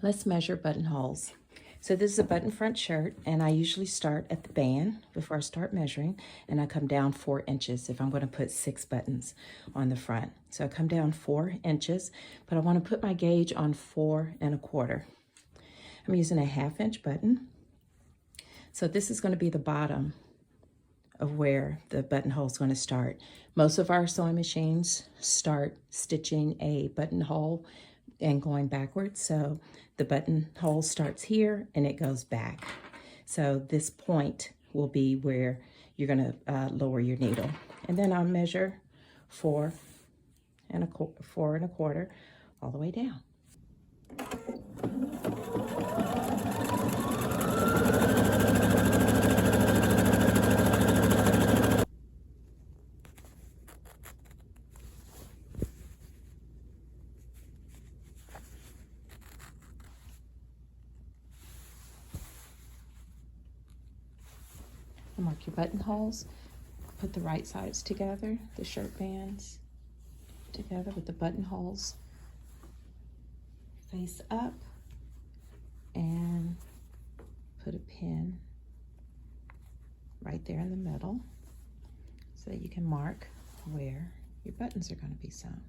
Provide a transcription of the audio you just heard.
Let's measure buttonholes. So this is a button front shirt, and I usually start at the band before I start measuring, and I come down 4 inches if I'm going to put 6 buttons on the front. So I come down 4 inches, but I want to put my gauge on 4 1/4. I'm using a 1/2 inch button. So this is going to be the bottom of where the buttonhole is going to start. Most of our sewing machines start stitching a buttonhole and going backwards. So the buttonhole starts here and it goes back. So this point will be where you're going to lower your needle. And then I'll measure 4 1/4 all the way down. Mark your buttonholes. Put the right sides together, the shirt bands together with the buttonholes face up, and put a pin right there in the middle so that you can mark where your buttons are going to be sewn.